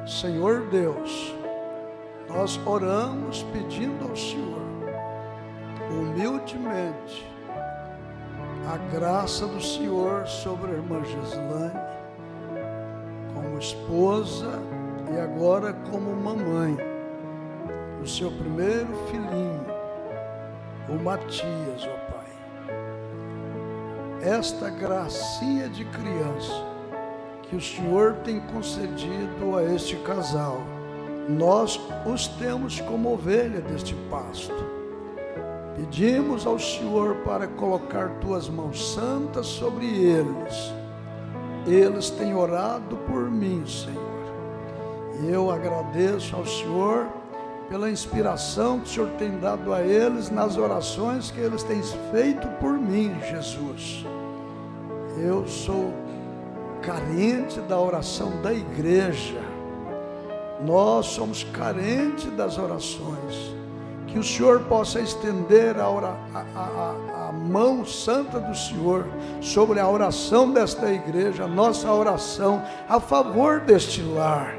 Senhor Deus, nós oramos pedindo ao Senhor, humildemente, a graça do Senhor sobre a irmã Gislane, como esposa e agora como mamãe, do seu primeiro filhinho, o Matias, ó Pai. Esta gracinha de criança que o Senhor tem concedido a este casal, nós os temos como ovelha deste pasto. Pedimos ao Senhor para colocar tuas mãos santas sobre eles. Eles têm orado por mim, Senhor. E eu agradeço ao Senhor pela inspiração que o Senhor tem dado a eles nas orações que eles têm feito por mim, Jesus. Eu sou carente da oração da igreja. Nós somos carentes das orações. Que o Senhor possa estender a mão santa do Senhor sobre a oração desta igreja, a nossa oração a favor deste lar,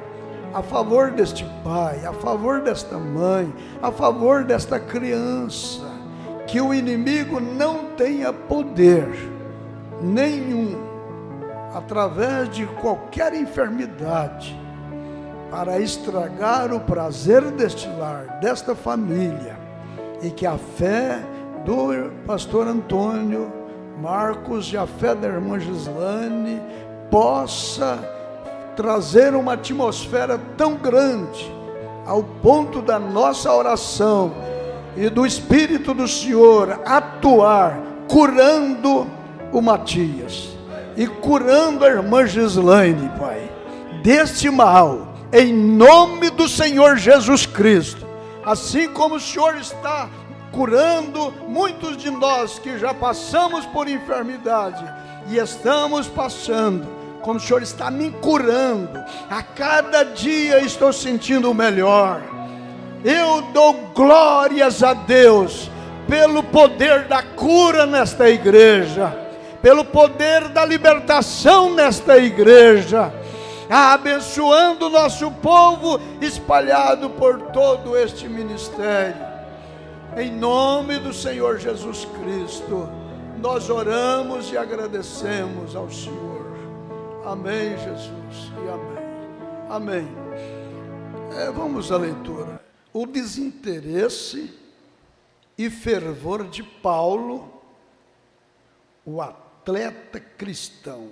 a favor deste pai, a favor desta mãe, a favor desta criança. Que o inimigo não tenha poder nenhum, através de qualquer enfermidade, para estragar o prazer deste lar, desta família, e que a fé do pastor Antônio Marcos e a fé da irmã Gislane possa trazer uma atmosfera tão grande, ao ponto da nossa oração e do Espírito do Senhor atuar, curando o Matias e curando a irmã Gislane, Pai, deste mal, em nome do Senhor Jesus Cristo. Assim como o Senhor está curando muitos de nós que já passamos por enfermidade e estamos passando, como o Senhor está me curando, a cada dia estou sentindo melhor. Eu dou glórias a Deus pelo poder da cura nesta igreja, pelo poder da libertação nesta igreja, abençoando o nosso povo espalhado por todo este ministério. Em nome do Senhor Jesus Cristo, nós oramos e agradecemos ao Senhor. Amém, Jesus, e amém. Amém. Vamos à leitura. O desinteresse e fervor de Paulo, o atleta cristão.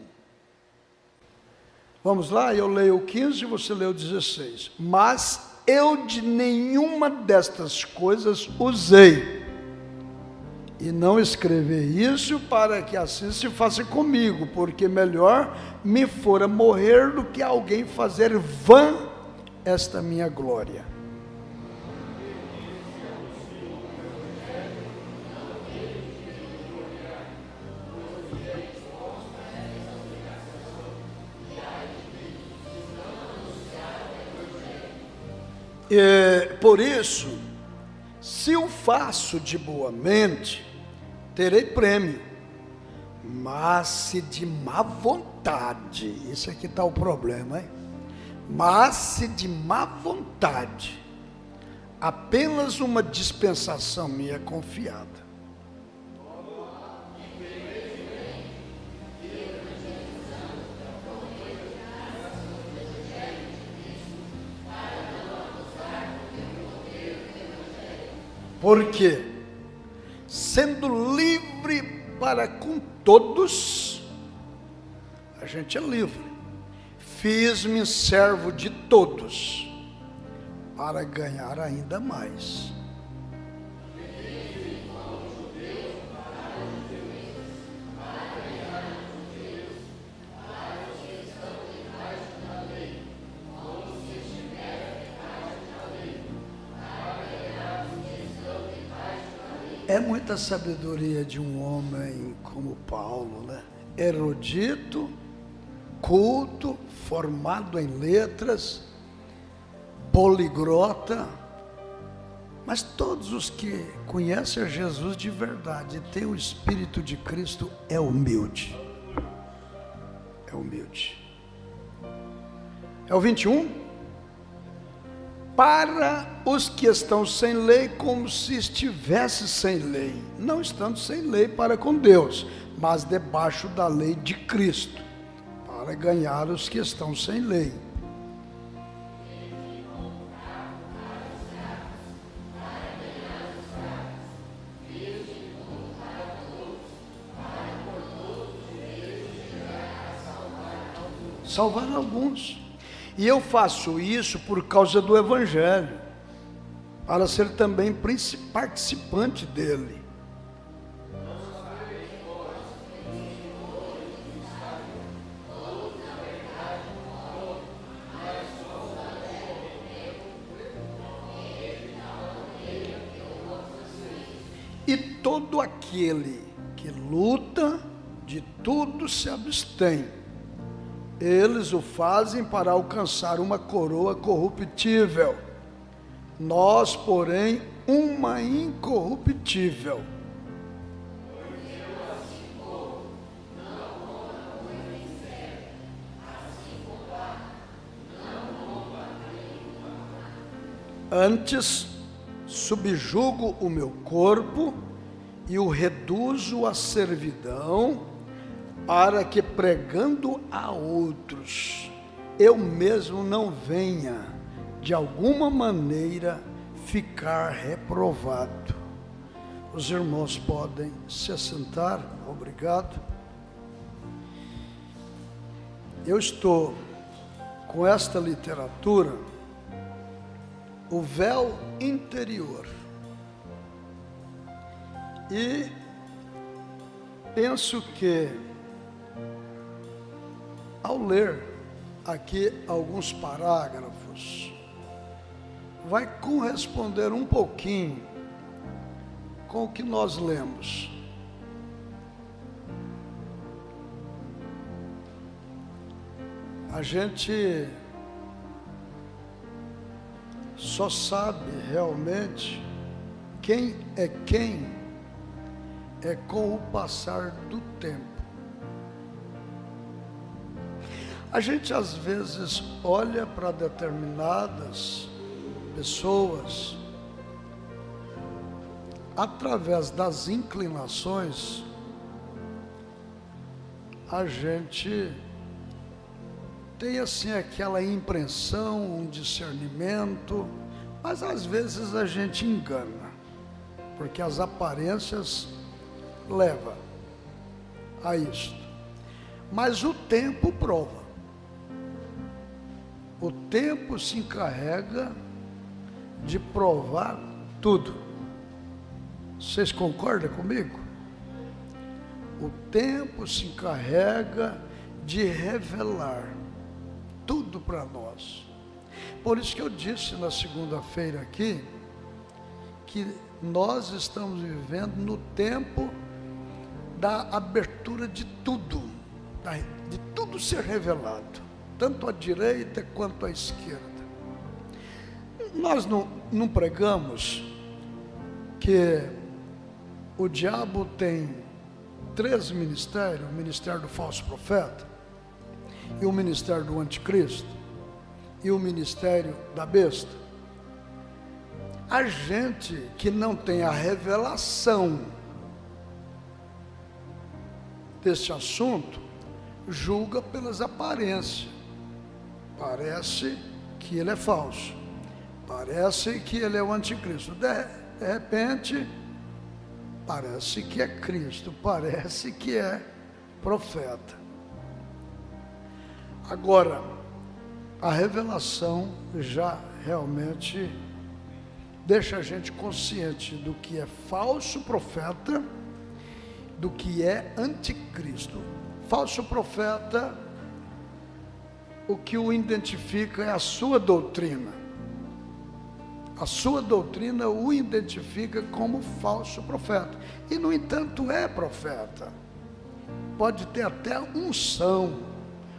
Vamos lá, eu leio o 15 e você lê o 16. Mas eu de nenhuma destas coisas usei, e não escrevi isso para que assim se faça comigo, porque melhor me fora morrer do que alguém fazer vã esta minha glória. Por isso, se o faço de boa mente, terei prêmio, mas se de má vontade, isso aqui está o problema, hein? Mas se de má vontade, apenas uma dispensação me é confiada. Porque, sendo livre para com todos, a gente é livre. Fiz-me servo de todos, para ganhar ainda mais. É muita sabedoria de um homem como Paulo, né? Erudito, culto, formado em letras, poliglota, mas todos os que conhecem a Jesus de verdade e têm o Espírito de Cristo é humilde. É humilde. É o 21? para os que estão sem lei, como se estivesse sem lei, não estando sem lei para com Deus, mas debaixo da lei de Cristo, para ganhar os que estão sem lei. Salvar alguns. E eu faço isso por causa do Evangelho, para ser também participante dele. E todo aquele que luta, de tudo se abstém. Eles o fazem para alcançar uma coroa corruptível. Nós, porém, uma incorruptível. Antes, subjugo o meu corpo e o reduzo à servidão, para que, pregando a outros, eu mesmo não venha, de alguma maneira, ficar reprovado. Os irmãos podem se assentar, obrigado. Eu estou com esta literatura, O Véu Interior, e penso que, ao ler aqui alguns parágrafos, vai corresponder um pouquinho com o que nós lemos. A gente só sabe realmente quem é com o passar do tempo. A gente às vezes olha para determinadas pessoas através das inclinações, a gente tem assim aquela impressão, um discernimento, mas às vezes a gente engana, porque as aparências levam a isso. Mas o tempo prova. O tempo se encarrega de provar tudo. Vocês concordam comigo? O tempo se encarrega de revelar tudo para nós. Por isso que eu disse na segunda-feira aqui, que nós estamos vivendo no tempo da abertura de tudo, de tudo ser revelado, tanto à direita quanto à esquerda. Nós não pregamos que o diabo tem 3 ministérios: o ministério do falso profeta, e o ministério do anticristo, e o ministério da besta. A gente que não tem a revelação desse assunto, julga pelas aparências. Parece que ele é falso, parece que ele é o anticristo. De repente, parece que é Cristo, parece que é profeta. Agora, a revelação já realmente deixa a gente consciente do que é falso profeta, do que é anticristo. Falso profeta, o que o identifica é a sua doutrina. A sua doutrina o identifica como falso profeta. E, no entanto, é profeta. Pode ter até unção,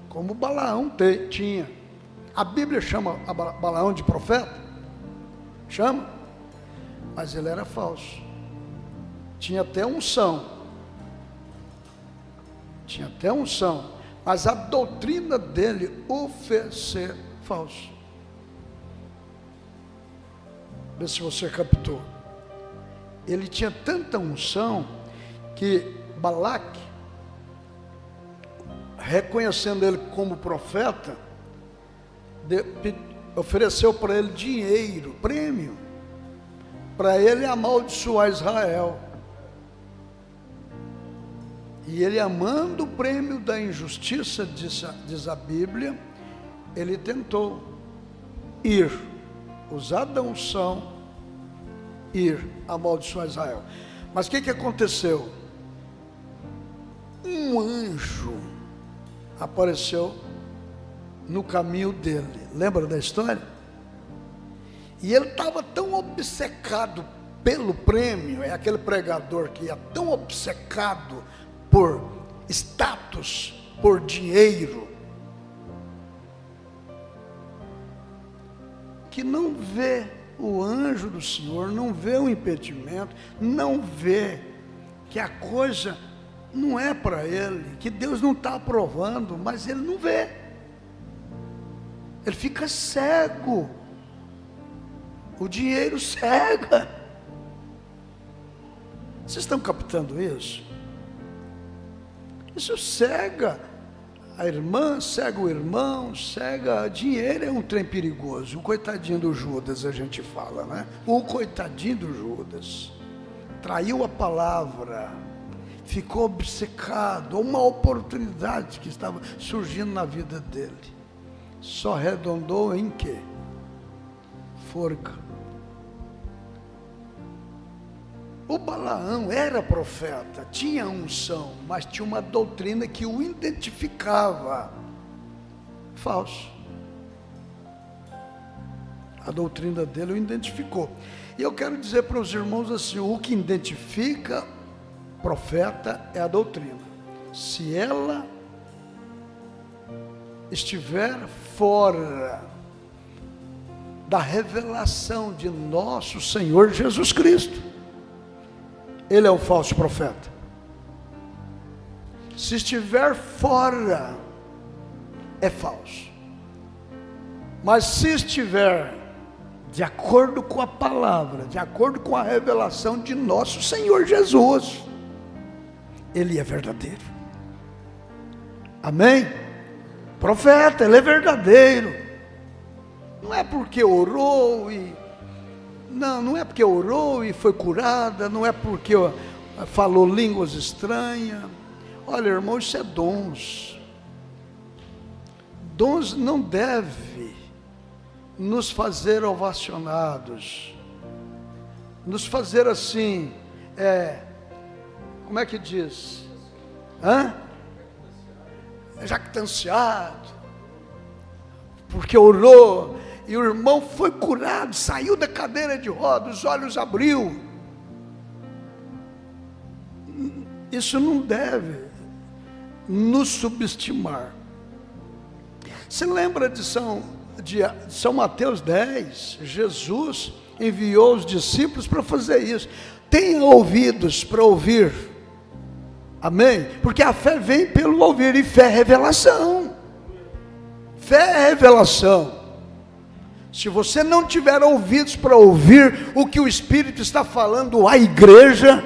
como Balaão tinha. A Bíblia chama Balaão de profeta? Chama? Mas ele era falso. Tinha até unção. Mas a doutrina dele o fez ser falso. Vê se você captou. Ele tinha tanta unção que Balaque, reconhecendo ele como profeta, ofereceu para ele dinheiro, prêmio, para ele amaldiçoar Israel. E ele, amando o prêmio da injustiça, diz a Bíblia, ele tentou usar da unção, amaldiçoar Israel. Mas o que aconteceu? Um anjo apareceu no caminho dele. Lembra da história? E ele estava tão obcecado pelo prêmio, é aquele pregador que é tão obcecado por status, por dinheiro, que não vê o anjo do Senhor, não vê o impedimento, não vê que a coisa não é para ele, que Deus não está aprovando, mas ele não vê, ele fica cego, o dinheiro cega. Vocês estão captando isso? Isso cega a irmã, cega o irmão, cega. Dinheiro é um trem perigoso. O coitadinho do Judas, a gente fala, né? O coitadinho do Judas traiu a palavra, ficou obcecado, uma oportunidade que estava surgindo na vida dele, só arredondou em quê? Forca. O Balaão era profeta, tinha unção, mas tinha uma doutrina que o identificava falso. A doutrina dele o identificou. E eu quero dizer para os irmãos assim: o que identifica profeta é a doutrina. Se ela estiver fora da revelação de nosso Senhor Jesus Cristo, ele é um falso profeta. Se estiver fora, é falso. Mas se estiver de acordo com a palavra, de acordo com a revelação de nosso Senhor Jesus, ele é verdadeiro. Amém? Profeta, ele é verdadeiro. Não é porque orou e... Não é porque orou e foi curada, não é porque falou línguas estranhas. Olha, irmão, isso é dons. Dons não deve nos fazer ovacionados, nos fazer assim, como é que diz? Jactanciado, porque orou e o irmão foi curado, saiu da cadeira de rodas, os olhos abriu. Isso não deve nos subestimar. Você lembra de São Mateus 10? Jesus enviou os discípulos para fazer isso. Tenha ouvidos para ouvir. Amém? Porque a fé vem pelo ouvir, e fé é revelação. Fé é revelação. Se você não tiver ouvidos para ouvir o que o Espírito está falando à igreja,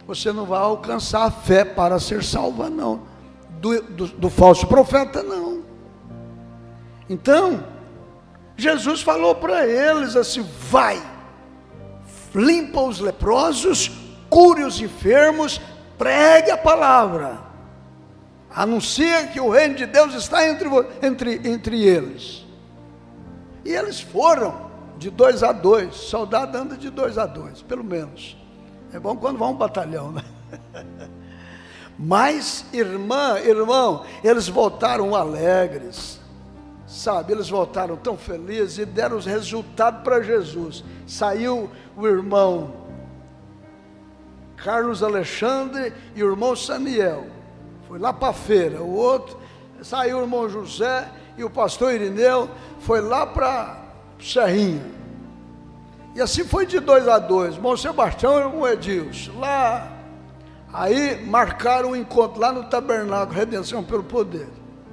você não vai alcançar a fé para ser salva, não. Do falso profeta, não. Então, Jesus falou para eles assim: vai, limpa os leprosos, cure os enfermos, pregue a palavra, anuncia que o reino de Deus está entre eles. E eles foram de 2 a 2, soldado anda de 2 a 2, pelo menos. É bom quando vai um batalhão, né? Mas, irmão, eles voltaram alegres, sabe? Eles voltaram tão felizes e deram os resultados para Jesus. Saiu o irmão Carlos Alexandre e o irmão Saniel, foi lá para a feira. O outro, saiu o irmão José e o pastor Irineu, foi lá para Serrinha. E assim foi de 2 a 2, irmão Sebastião e o irmão Edilson, lá. Aí marcaram um encontro lá no tabernáculo, Redenção pelo Poder,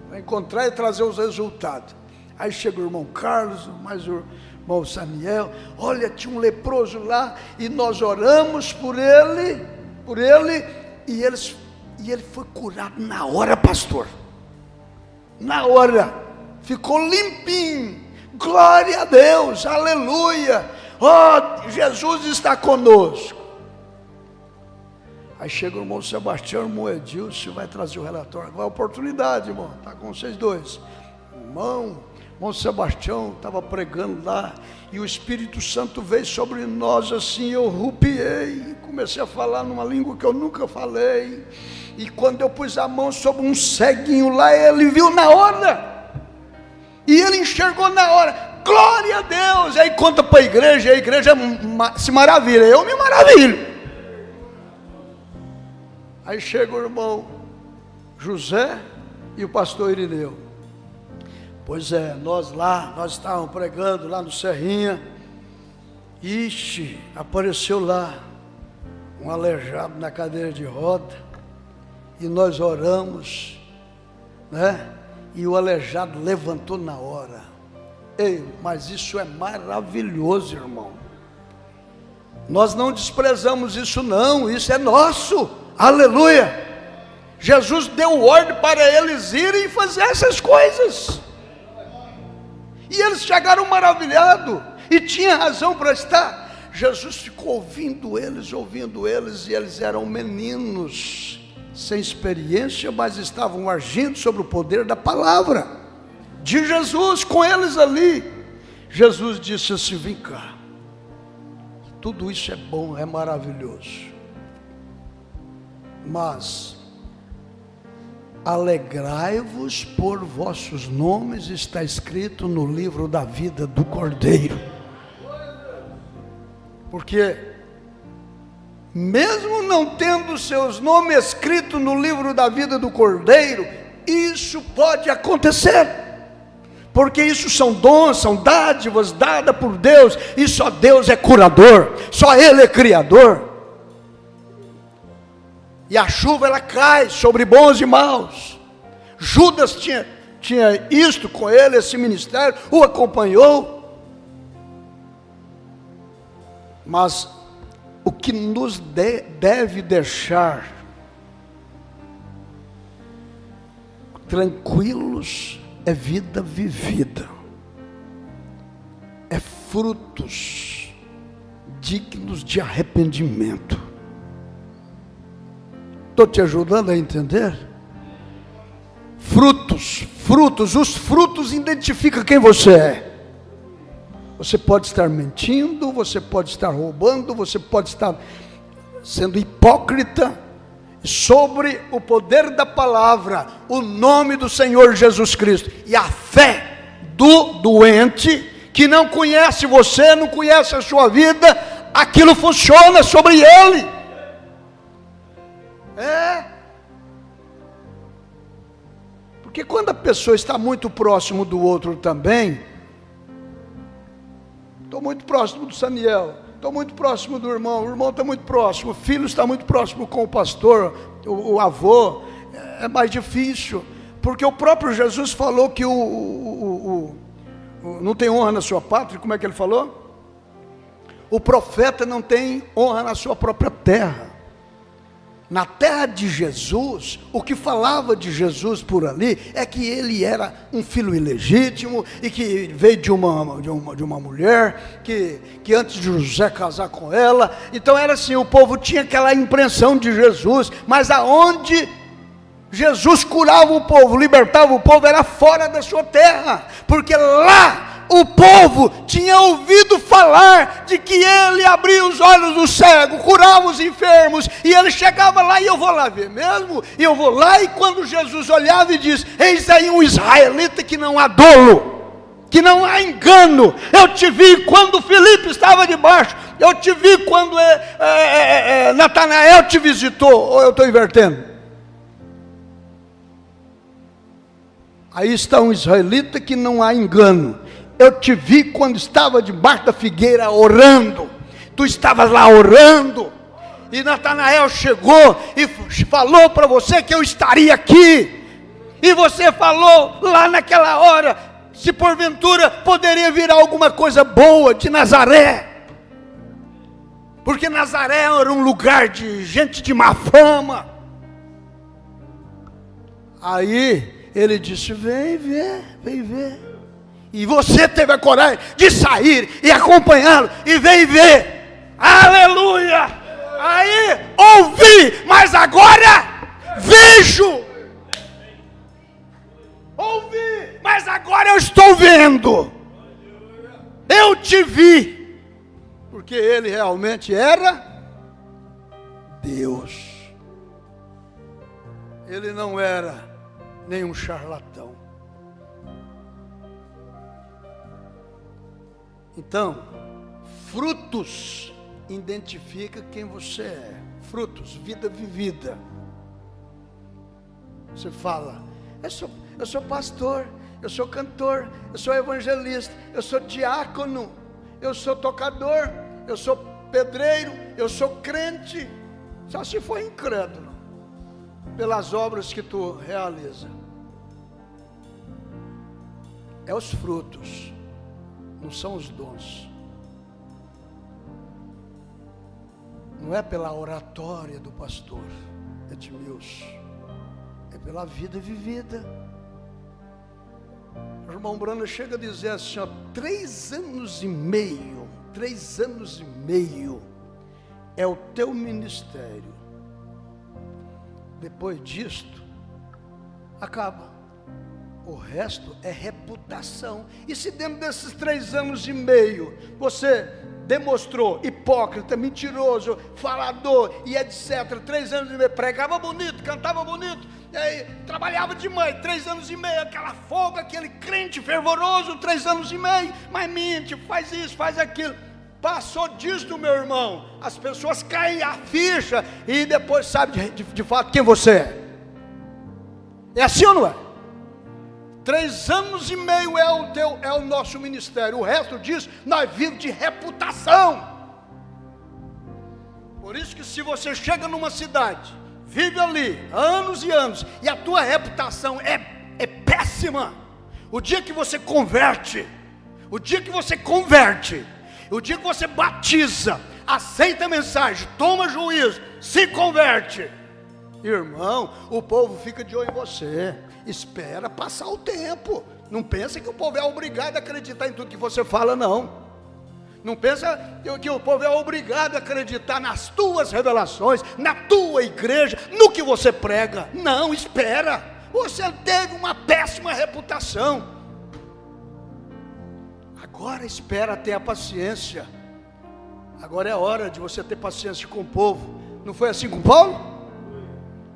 para encontrar e trazer os resultados. Aí chega o irmão Carlos, mais o irmão Saniel, olha, tinha um leproso lá, e nós oramos por ele, e ele foi curado na hora, pastor. Na hora, ficou limpinho. Glória a Deus, aleluia. Oh, Jesus está conosco. Aí chega o irmão Sebastião, o irmão Edilson, vai trazer o relatório. Agora a oportunidade, irmão, está com vocês dois. Irmão Sebastião estava pregando lá, e o Espírito Santo veio sobre nós assim, eu rupiei, comecei a falar numa língua que eu nunca falei, e quando eu pus a mão sobre um ceguinho lá, ele viu na hora, e ele enxergou na hora, glória a Deus. Aí conta para a igreja se maravilha, eu me maravilho. Aí chega o irmão José e o pastor Irineu. Pois é, nós estávamos pregando lá no Serrinha. Ixi, apareceu lá um aleijado na cadeira de roda, e nós oramos, né? E o aleijado levantou na hora. Ei, mas isso é maravilhoso, irmão. Nós não desprezamos isso não, isso é nosso, aleluia. Jesus deu ordem para eles irem fazer essas coisas, e eles chegaram maravilhados, e tinha razão para estar. Jesus ficou ouvindo eles, e eles eram meninos, sem experiência, mas estavam agindo sobre o poder da palavra de Jesus com eles ali. Jesus disse assim: vem cá, tudo isso é bom, é maravilhoso, mas alegrai-vos por vossos nomes, está escrito no livro da vida do Cordeiro. Porque mesmo não tendo seus nomes escritos no livro da vida do Cordeiro, isso pode acontecer, porque isso são dons, são dádivas dadas por Deus, e só Deus é curador, só Ele é criador. E a chuva ela cai sobre bons e maus. Judas tinha isto com ele, esse ministério, o acompanhou. Mas o que nos deve deixar tranquilos é vida vivida, é frutos dignos de arrependimento. Estou te ajudando a entender? Frutos, os frutos identificam quem você é. Você pode estar mentindo, você pode estar roubando, você pode estar sendo hipócrita. Sobre o poder da palavra, o nome do Senhor Jesus Cristo e a fé do doente, que não conhece você, não conhece a sua vida, aquilo funciona sobre ele. Porque quando a pessoa está muito próximo do outro também, estou muito próximo do Saniel, estou muito próximo do irmão, o irmão está muito próximo, o filho está muito próximo com o pastor, o avô, é mais difícil, porque o próprio Jesus falou que não tem honra na sua pátria. Como é que ele falou? O profeta não tem honra na sua própria terra. Na terra de Jesus, o que falava de Jesus por ali é que ele era um filho ilegítimo e que veio de uma mulher que antes de José casar com ela. Então era assim, o povo tinha aquela impressão de Jesus, mas aonde Jesus curava o povo, libertava o povo, era fora da sua terra, porque lá o povo tinha ouvido falar de que ele abria os olhos do cego, curava os enfermos, e ele chegava lá, e eu vou lá ver mesmo, e eu vou lá, e quando Jesus olhava e diz: eis aí um israelita que não há dolo, que não há engano. Eu te vi quando Filipe estava debaixo, eu te vi quando Natanael te visitou. Ou eu estou invertendo? Aí está um israelita que não há engano. Eu te vi quando estava debaixo da figueira orando. Tu estavas lá orando, e Natanael chegou e falou para você que eu estaria aqui, e você falou lá naquela hora: se porventura poderia vir alguma coisa boa de Nazaré, porque Nazaré era um lugar de gente de má fama. Aí ele disse: vem ver, vem ver. E você teve a coragem de sair e acompanhá-lo, e vem ver. Aleluia! Aí ouvi, mas agora vejo. Ouvi, mas agora eu estou vendo. Eu te vi, porque ele realmente era Deus. Ele não era nenhum charlatão. Então, frutos identifica quem você é. Frutos, vida vivida. Você fala: eu sou pastor, eu sou cantor, eu sou evangelista, eu sou diácono, eu sou tocador, eu sou pedreiro, eu sou crente. Só se for incrédulo pelas obras que tu realiza. É os frutos, não são os dons. Não é pela oratória do pastor Edmilson, é pela vida vivida. O irmão Brando chega a dizer assim: 3 anos e meio é o teu ministério. Depois disto, acaba. O resto é reputação. E se dentro desses 3 anos e meio você demonstrou hipócrita, mentiroso, falador e etc, 3 anos e meio, pregava bonito, cantava bonito, e aí, trabalhava demais, 3 anos e meio, aquela folga, aquele crente fervoroso, 3 anos e meio, mas mente, faz isso, faz aquilo. Passou disso, meu irmão, as pessoas caem a ficha e depois sabe de fato quem você é. É assim ou não é? 3 anos e meio é o nosso ministério. O resto disso, nós vivemos de reputação. Por isso que se você chega numa cidade, vive ali, anos e anos, e a tua reputação é péssima, o dia que você converte, o dia que você batiza, aceita a mensagem, toma juízo, se converte, irmão, o povo fica de olho em você. Espera passar o tempo. Não pensa que o povo é obrigado a acreditar em tudo que você fala, não. Não pensa que o povo é obrigado a acreditar nas tuas revelações, na tua igreja, no que você prega. Não, espera. Você teve uma péssima reputação. Agora espera, tenha paciência. Agora é hora de você ter paciência com o povo. Não foi assim com Paulo?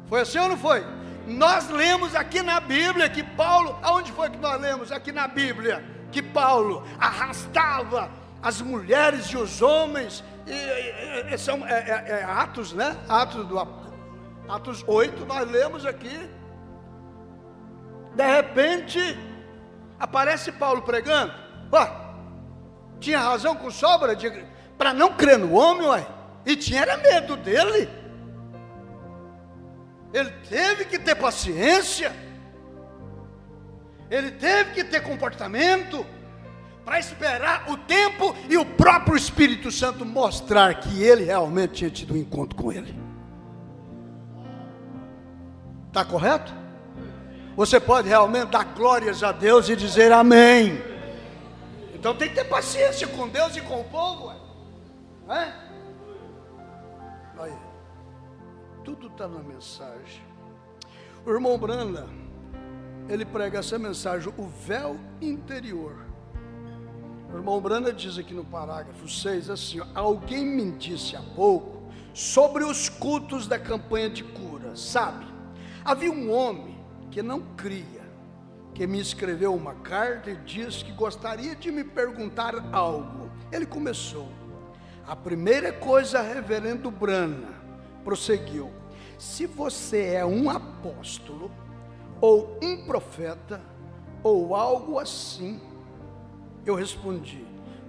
Foi assim ou não foi? Nós lemos aqui na Bíblia que Paulo, aonde foi que nós lemos aqui na Bíblia? Que Paulo arrastava as mulheres e os homens, são Atos, né? Atos 8, nós lemos aqui. De repente, aparece Paulo pregando. Tinha razão com sobra para não crer no homem, ué. E tinha medo dele. Ele teve que ter paciência, ele teve que ter comportamento, para esperar o tempo e o próprio Espírito Santo mostrar que ele realmente tinha tido um encontro com ele. Está correto? Você pode realmente dar glórias a Deus e dizer amém. Então tem que ter paciência com Deus e com o povo, né? Aí. Tudo está na mensagem. O irmão Branda, ele prega essa mensagem, o véu interior. O irmão Branda diz aqui no parágrafo 6 assim: alguém me disse há pouco sobre os cultos da campanha de cura. Sabe, havia um homem que não cria, que me escreveu uma carta e disse que gostaria de me perguntar algo. Ele começou: a primeira coisa, reverendo Branda, prosseguiu: se você é um apóstolo, ou um profeta, ou algo assim. Eu respondi: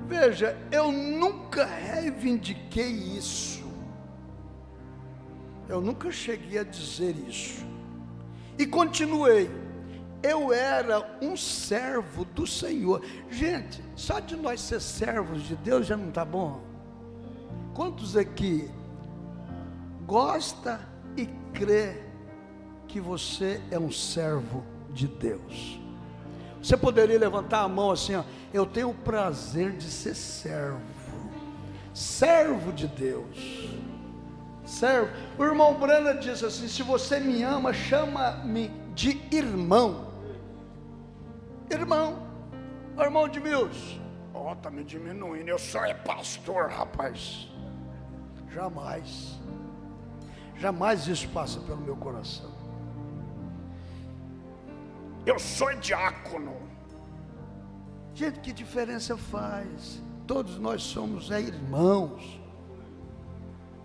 veja, eu nunca reivindiquei isso. Eu nunca cheguei a dizer isso. E continuei: eu era um servo do Senhor. Gente, só de nós ser servos de Deus já não está bom? Quantos aqui gosta e crê que você é um servo de Deus? Você poderia levantar a mão assim, ó, eu tenho o prazer de ser servo de Deus. Servo. O irmão Brana diz assim: se você me ama, chama-me de irmão. Irmão, irmão de Mills, tá me diminuindo, eu só é pastor, rapaz. Jamais isso passa pelo meu coração. Eu sou diácono. Gente, que diferença faz? Todos nós somos irmãos,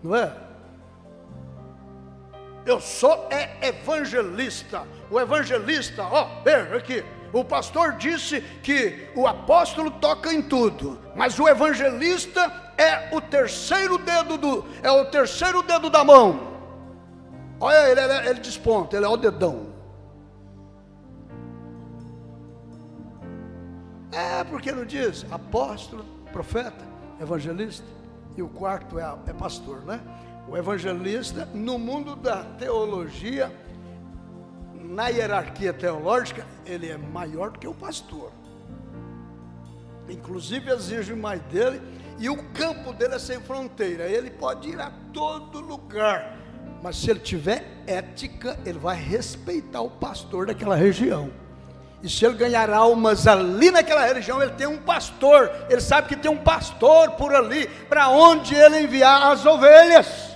não é? Eu sou evangelista. O evangelista, veja aqui, o pastor disse que o apóstolo toca em tudo, mas o evangelista é o terceiro dedo da mão. Olha, ele desponta, ele é o dedão. Porque não diz apóstolo, profeta, evangelista, e o quarto é pastor, né? O evangelista, no mundo da teologia, na hierarquia teológica, ele é maior do que o pastor. Inclusive exige mais dele, e o campo dele é sem fronteira. Ele pode ir a todo lugar, mas se ele tiver ética, ele vai respeitar o pastor daquela região. E se ele ganhar almas ali naquela região, ele tem um pastor, ele sabe que tem um pastor por ali, para onde ele enviar as ovelhas.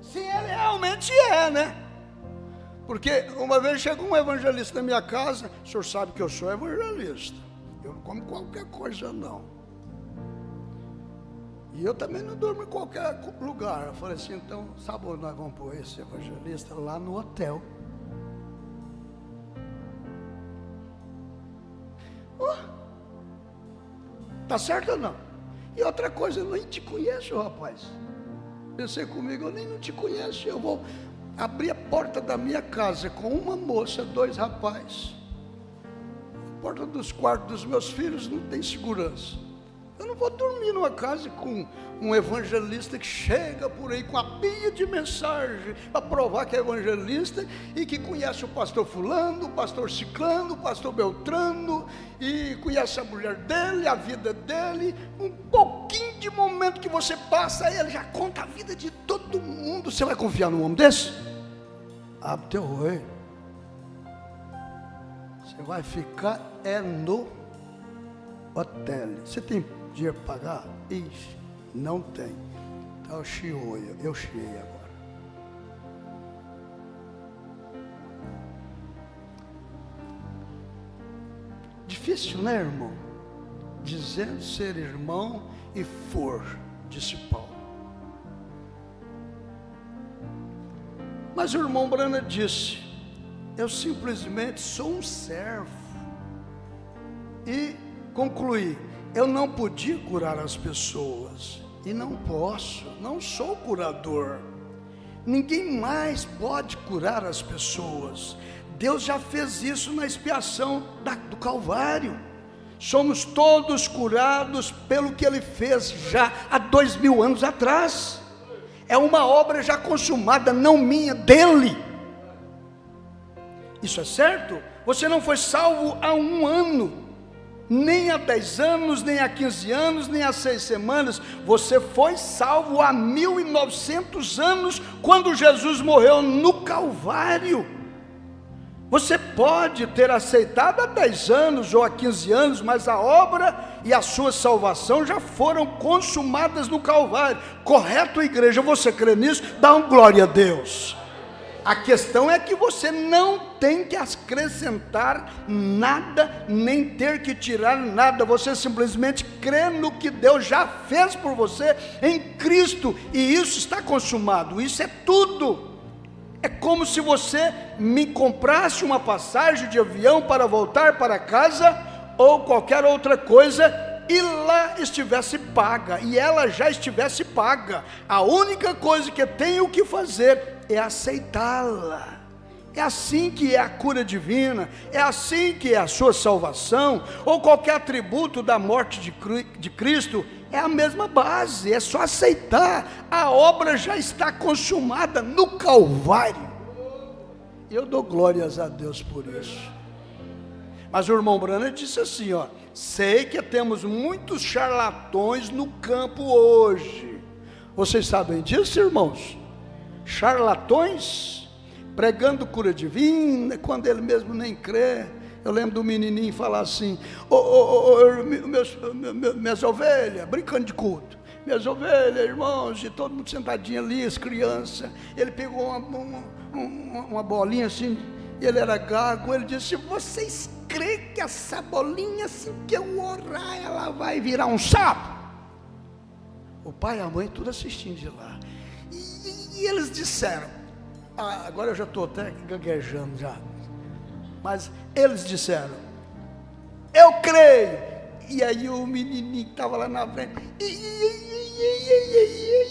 Se ele realmente né? Porque uma vez chegou um evangelista na minha casa, o senhor sabe que eu sou evangelista, eu não como qualquer coisa não. E eu também não durmo em qualquer lugar. Eu falei assim, então, sabe onde nós vamos pôr esse evangelista? Lá no hotel. Tá certo ou não? E outra coisa, eu nem te conheço, rapaz. Pensei comigo, eu nem não te conheço. Eu vou abrir a porta da minha casa com uma moça, 2 rapazes. A porta dos quartos dos meus filhos não tem segurança. Eu não vou dormir numa casa com um evangelista que chega por aí com a pilha de mensagem para provar que é evangelista e que conhece o pastor fulano, o pastor ciclano, o pastor beltrano, e conhece a mulher dele, a vida dele. Um pouquinho de momento que você passa, ele já conta a vida de todo mundo. Você vai confiar num homem desse? Abre teu olho. Você vai ficar no hotel. Você tem dinheiro para pagar? Ixi, não tem. Então eu chiei agora. Difícil, né, irmão? Dizendo ser irmão e for, disse Paulo. Mas o irmão Brana disse, eu simplesmente sou um servo. E concluí, eu não podia curar as pessoas, e não posso, não sou curador. Ninguém mais pode curar as pessoas. Deus já fez isso na expiação do Calvário. Somos todos curados pelo que Ele fez já há 2000 anos atrás. É uma obra já consumada, não minha, dele. Isso é certo? Você não foi salvo há 1 ano, nem há 10 anos, nem há 15 anos, nem há 6 semanas. Você foi salvo há 1900 anos, quando Jesus morreu no Calvário. Você pode ter aceitado há 10 anos ou há 15 anos, mas a obra e a sua salvação já foram consumadas no Calvário. Correto, igreja? Você crê nisso? Dá um glória a Deus. A questão é que você não tem que acrescentar nada, nem ter que tirar nada. Você simplesmente crê no que Deus já fez por você em Cristo, e isso está consumado. Isso é tudo. É como se você me comprasse uma passagem de avião para voltar para casa, ou qualquer outra coisa, e lá estivesse paga, e ela já estivesse paga. A única coisa que tenho que fazer é aceitá-la, É assim que é a cura divina, é assim que é a sua salvação, ou qualquer atributo da morte de Cristo, é a mesma base, é só aceitar, a obra já está consumada no Calvário. Eu dou glórias a Deus por isso. Mas o irmão Branham disse assim, ó: sei que temos muitos charlatões no campo hoje. Vocês sabem disso, irmãos? Charlatões pregando cura divina, quando ele mesmo nem crê. Eu lembro do menininho falar assim: minhas ovelhas, brincando de culto, minhas ovelhas, irmãos, e todo mundo sentadinho ali, as crianças. Ele pegou uma bolinha assim, ele era gago, ele disse: vocês creem que essa bolinha, assim que eu orar, ela vai virar um sapo? O pai e a mãe tudo assistindo de lá, e eles disseram, agora eu já estou até gaguejando já, mas eles disseram: eu creio. E aí o menininho que estava lá na frente: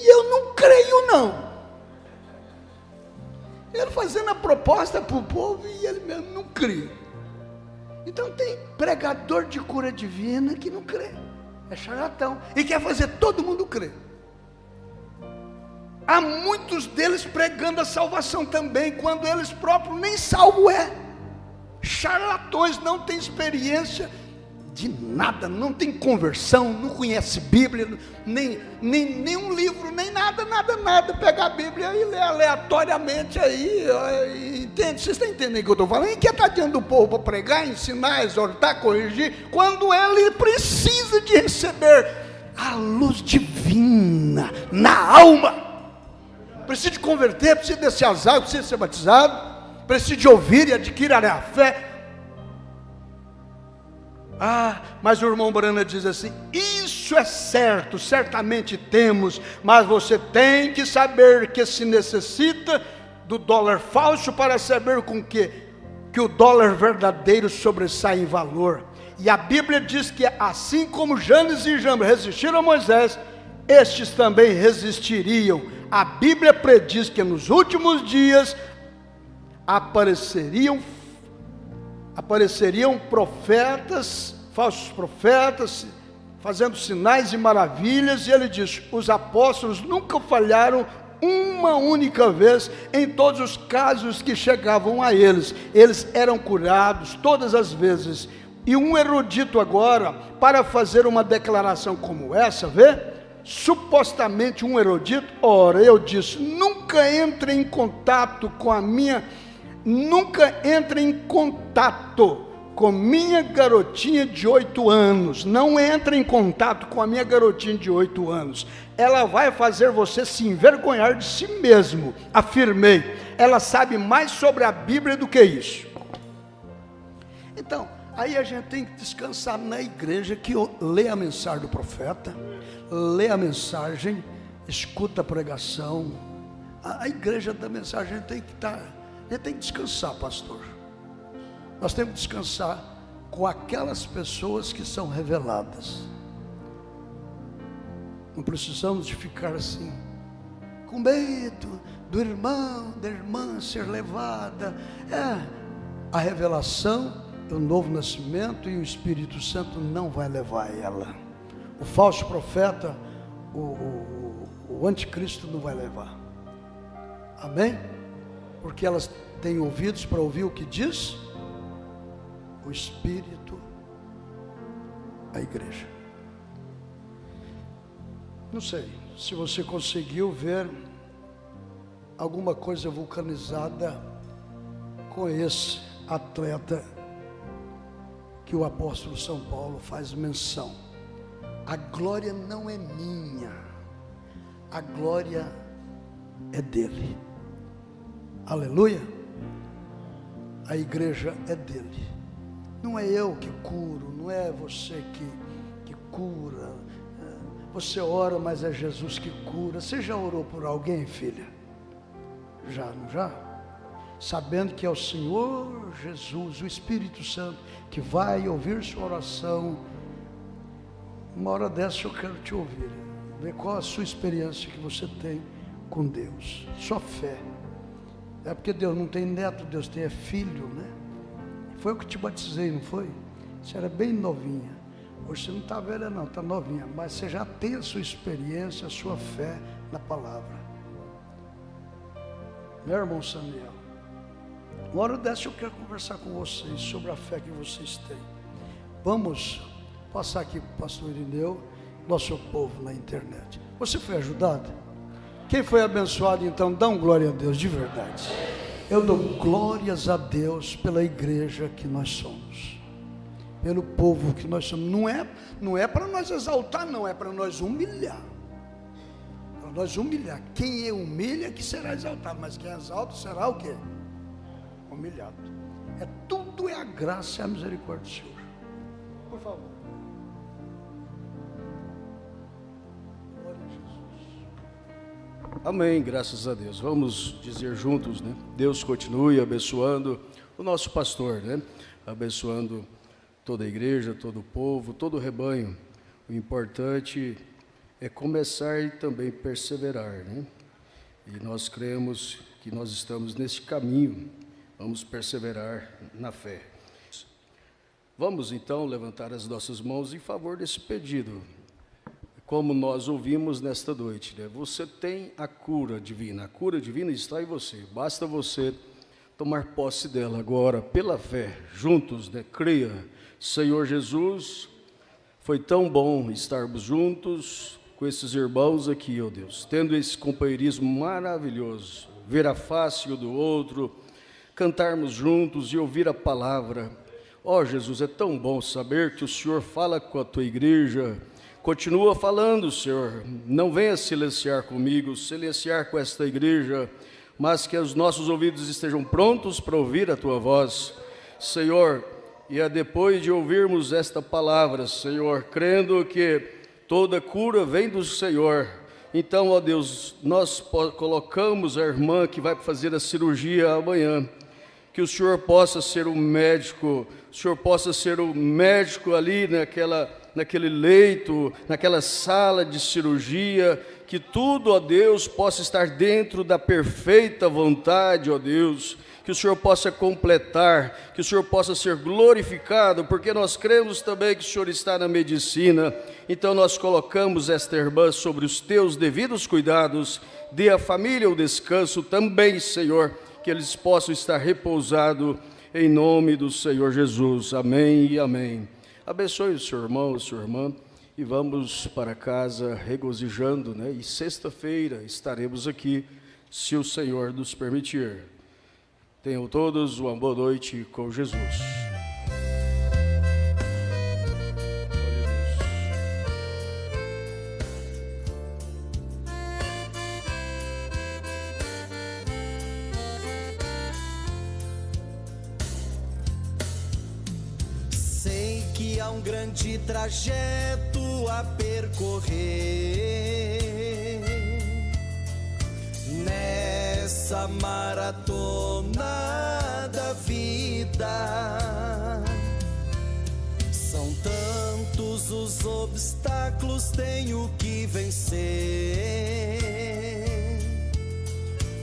eu não creio não. Ele fazendo a proposta para o povo e ele mesmo não cria. Então tem pregador de cura divina que não crê, é charlatão, e quer fazer todo mundo crer. Há muitos deles pregando a salvação também, quando eles próprios nem salvo é. Charlatões, não tem experiência de nada, não tem conversão, não conhece Bíblia, nem um livro, nem nada. Pega a Bíblia e lê aleatoriamente aí, entende? Vocês estão entendendo o que eu estou falando? E quer estar diante do povo para pregar, ensinar, exortar, corrigir, quando ele precisa de receber a luz divina na alma. Precisa de converter, precisa descer as águas, precisa ser batizado, precisa de ouvir e adquirir a fé. Mas o irmão Branham diz assim: isso é certo, certamente temos, mas você tem que saber que se necessita do dólar falso para saber com que o dólar verdadeiro sobressai em valor. E a Bíblia diz que assim como Janes e Jambres resistiram a Moisés, estes também resistiriam. A Bíblia prediz que nos últimos dias apareceriam profetas, falsos profetas, fazendo sinais e maravilhas. E ele diz: os apóstolos nunca falharam uma única vez em todos os casos que chegavam a eles. Eles eram curados todas as vezes. E um erudito agora, para fazer uma declaração como essa, vê? Supostamente um erudito, ora, eu disse: nunca entre em contato com minha garotinha de 8 anos, não entre em contato com a minha garotinha de 8 anos, ela vai fazer você se envergonhar de si mesmo. Afirmei, ela sabe mais sobre a Bíblia do que isso. Então, aí a gente tem que descansar na igreja, que lê a mensagem do profeta, lê a mensagem, escuta a pregação. A igreja da mensagem, a gente tem que descansar, pastor. Nós temos que descansar com aquelas pessoas que são reveladas. Não precisamos de ficar assim, com medo do irmão, da irmã ser levada. A revelação, o novo nascimento e o Espírito Santo não vai levar ela. O falso profeta, o anticristo não vai levar. Amém? Porque elas têm ouvidos para ouvir o que diz o Espírito à igreja. Não sei se você conseguiu ver alguma coisa vulcanizada com esse atleta que o apóstolo São Paulo faz menção. A glória não é minha, a glória é dele. Aleluia. A igreja é dele. Não é eu que curo, não é você que cura. Você ora, mas é Jesus que cura. Você já orou por alguém, filha? Já, não já? Sabendo que é o Senhor Jesus, o Espírito Santo, que vai ouvir sua oração. Uma hora dessa eu quero te ouvir, ver qual a sua experiência que você tem com Deus, sua fé. É porque Deus não tem neto, Deus tem filho, né? Foi eu que te batizei, não foi? Você era bem novinha. Hoje você não está velha não, está novinha. Mas você já tem a sua experiência, a sua fé na palavra. Meu irmão Samuel, uma hora dessa eu quero conversar com vocês sobre a fé que vocês têm. Vamos passar aqui para o pastor Irineu, nosso povo na internet. Você foi ajudado? Quem foi abençoado então, dá um glória a Deus de verdade. Eu dou glórias a Deus pela igreja que nós somos, pelo povo que nós somos. Não é para nós exaltar, não, é para nós humilhar. Para nós humilhar. Quem humilha que será exaltado, mas quem exalta será o quê? Humilhado. Tudo é a graça e a misericórdia do Senhor. Por favor. Amém, graças a Deus. Vamos dizer juntos, né? Deus continue abençoando o nosso pastor, né? Abençoando toda a igreja, todo o povo, todo o rebanho. O importante é começar e também perseverar, né? E nós cremos que nós estamos nesse caminho. Vamos perseverar na fé. Vamos então levantar as nossas mãos em favor desse pedido. Como nós ouvimos nesta noite, né? Você tem a cura divina está em você, basta você tomar posse dela agora, pela fé, juntos, né? Creia, Senhor Jesus, foi tão bom estarmos juntos com esses irmãos aqui, ó Deus, tendo esse companheirismo maravilhoso, ver a face um do outro, cantarmos juntos e ouvir a palavra. Ó Jesus, é tão bom saber que o Senhor fala com a tua igreja. Continua falando, Senhor, não venha silenciar comigo, silenciar com esta igreja, mas que os nossos ouvidos estejam prontos para ouvir a Tua voz, Senhor, e depois de ouvirmos esta palavra, Senhor, crendo que toda cura vem do Senhor, então, ó Deus, nós colocamos a irmã que vai fazer a cirurgia amanhã, que o Senhor possa ser o médico, ali naquele leito, naquela sala de cirurgia, que tudo, ó Deus, possa estar dentro da perfeita vontade, ó Deus, que o Senhor possa completar, que o Senhor possa ser glorificado, porque nós cremos também que o Senhor está na medicina, então nós colocamos esta irmã sobre os teus devidos cuidados, dê à família o descanso também, Senhor, que eles possam estar repousados em nome do Senhor Jesus, amém e amém. Abençoe o seu irmão, a sua irmã, e vamos para casa regozijando, né? E sexta-feira estaremos aqui, se o Senhor nos permitir. Tenham todos uma boa noite com Jesus. Há um grande trajeto a percorrer nessa maratona da vida. São tantos os obstáculos, tenho que vencer.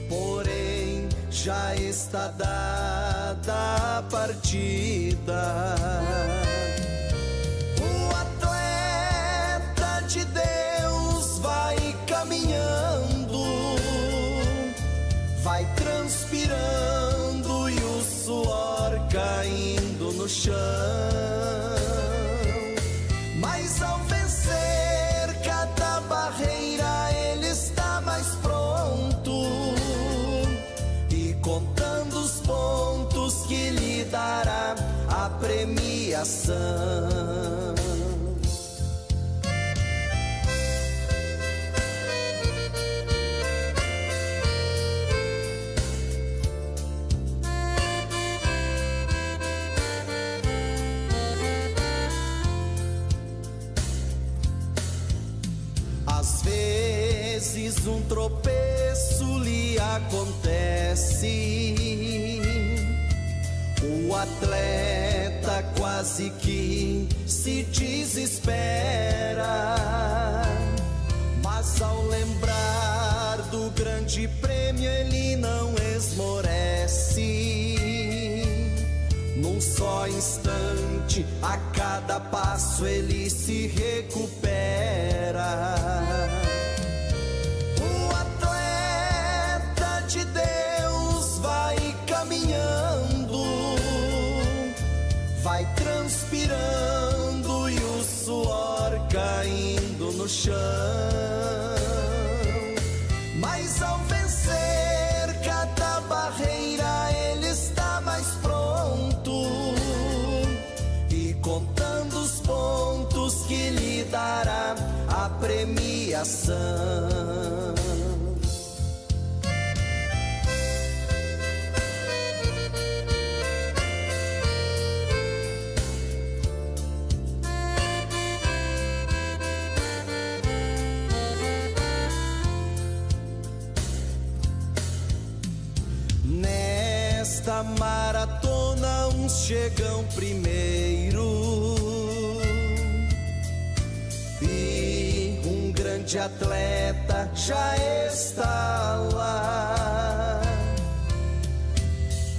Porém, já está dada a partida. De Deus vai caminhando, vai transpirando e o suor caindo no chão. Mas ao vencer cada barreira ele está mais pronto e contando os pontos que lhe dará a premiação. Um tropeço lhe acontece, o atleta quase que se desespera, mas ao lembrar do grande prêmio ele não esmorece. cada passo ele se recupera. O atleta de Deus vai caminhando, vai transpirando e o suor caindo no chão. Mas ao vencer cada barreira ele está mais pronto e contando os pontos que lhe dará a premiação. Nesta maratona uns chegam primeiro e um grande atleta já está lá.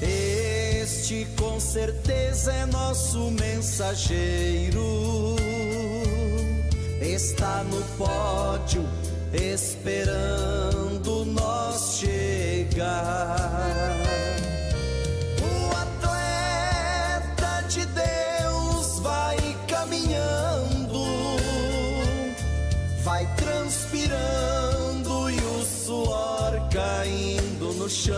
Este com certeza é nosso mensageiro, está no pódio esperando nós chegar. O atleta de Deus vai caminhando, vai transpirando e o suor caindo no chão.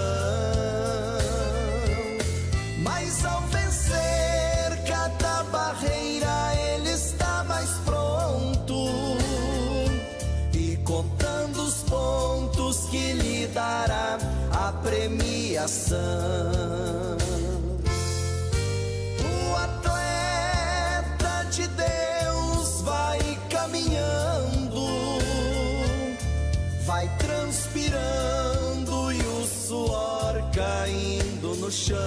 Mas ao vencer cada barreira ele está mais pronto e contando os pontos que lhe dará a premiação. O atleta de Deus vai caminhando, vai transpirando e o suor caindo no chão.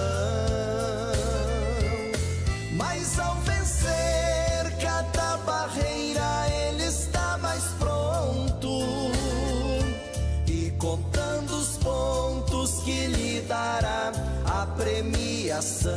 Mas ao vencer cada barreira ele está mais pronto e contando os pontos que lhe dará a premiação.